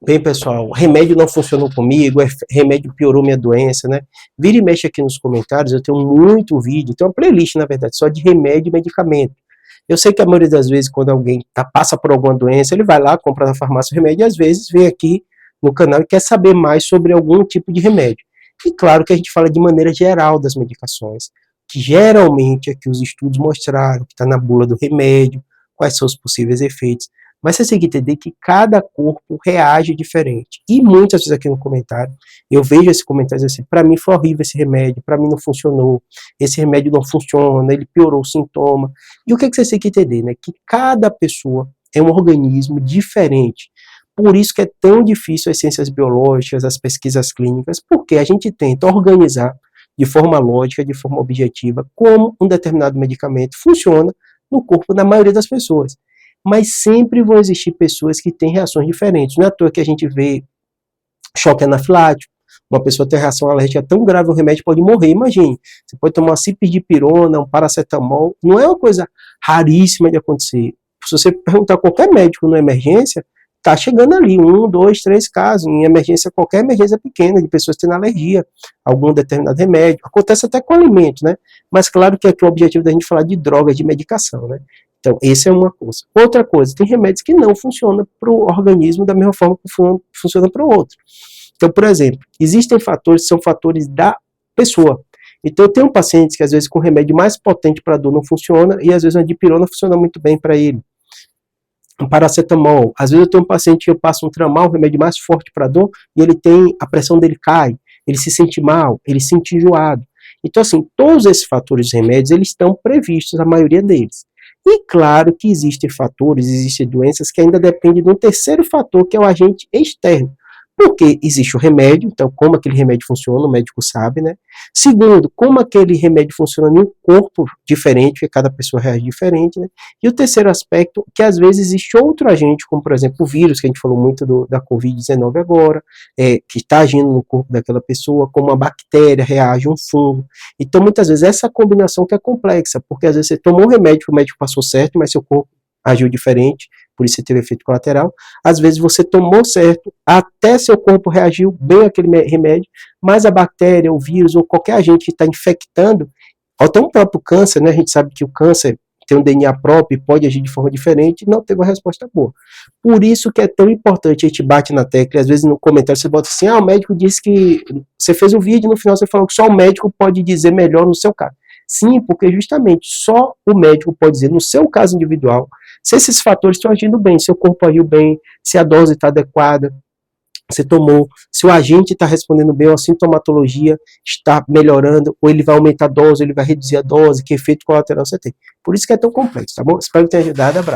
Bem, pessoal, remédio não funcionou comigo, remédio piorou minha doença, né? Vira e mexe aqui nos comentários, eu tenho muito vídeo, tem uma playlist, na verdade, só de remédio e medicamento. Eu sei que a maioria das vezes, quando alguém passa por alguma doença, ele vai lá, compra na farmácia o remédio, e às vezes vem aqui no canal e quer saber mais sobre algum tipo de remédio. E claro que a gente fala de maneira geral das medicações, que geralmente é que os estudos mostraram, que está na bula do remédio, quais são os possíveis efeitos. Mas você tem que entender que cada corpo reage diferente. E muitas vezes aqui no comentário, eu vejo esse comentário assim, para mim foi horrível esse remédio, para mim não funcionou, esse remédio não funciona, ele piorou o sintoma. E o que você tem que entender, né? Que cada pessoa é um organismo diferente. Por isso que é tão difícil as ciências biológicas, as pesquisas clínicas, porque a gente tenta organizar de forma lógica, de forma objetiva, como um determinado medicamento funciona no corpo da maioria das pessoas. Mas sempre vão existir pessoas que têm reações diferentes. Não é à toa que a gente vê choque anafilático, uma pessoa tem reação alérgica tão grave, o remédio pode morrer, imagine. Você pode tomar uma cipidipirona, um paracetamol, não é uma coisa raríssima de acontecer. Se você perguntar a qualquer médico na emergência, tá chegando ali, 1, 2, 3 casos, em emergência, qualquer emergência pequena, de pessoas tendo alergia a algum determinado remédio. Acontece até com alimentos, né? Mas claro que aqui o objetivo da gente falar de drogas, de medicação, né? Então, essa é uma coisa. Outra coisa, tem remédios que não funcionam para o organismo da mesma forma que funciona para o outro. Então, por exemplo, existem fatores que são fatores da pessoa. Então, eu tenho pacientes que às vezes com remédio mais potente para dor não funciona, e às vezes uma dipirona funciona muito bem para ele. Um paracetamol, às vezes eu tenho um paciente que eu passo um tramal, um remédio mais forte para dor, e ele tem, a pressão dele cai, ele se sente mal, ele se sente enjoado. Então, assim, todos esses fatores de remédios, eles estão previstos, a maioria deles. E claro que existem fatores, existem doenças que ainda dependem de um terceiro fator, que é o agente externo. Porque existe o remédio, então como aquele remédio funciona, o médico sabe, né? Segundo, como aquele remédio funciona em um corpo diferente, porque cada pessoa reage diferente, né? E o terceiro aspecto, que às vezes existe outro agente, como por exemplo o vírus, que a gente falou muito da Covid-19 agora, que está agindo no corpo daquela pessoa, como uma bactéria reage a um fungo. Então muitas vezes essa combinação que é complexa, porque às vezes você tomou um remédio, o médico passou certo, mas seu corpo agiu diferente, por isso você teve efeito colateral. Às vezes você tomou certo, até seu corpo reagiu bem àquele remédio, mas a bactéria, o vírus ou qualquer agente que está infectando, até um próprio câncer, né? A gente sabe que o câncer tem um DNA próprio e pode agir de forma diferente, não teve uma resposta boa. Por isso que é tão importante, a gente bate na tecla, e às vezes no comentário você bota assim, o médico disse que, você fez um vídeo, no final você falou que só o médico pode dizer melhor no seu caso. Sim, porque justamente só o médico pode dizer, no seu caso individual, se esses fatores estão agindo bem, se o corpo agiu bem, se a dose está adequada, você tomou, se o agente está respondendo bem, ou a sintomatologia está melhorando, ou ele vai aumentar a dose, ou ele vai reduzir a dose, que efeito colateral você tem. Por isso que é tão complexo, tá bom? Espero que tenha ajudado, abraço.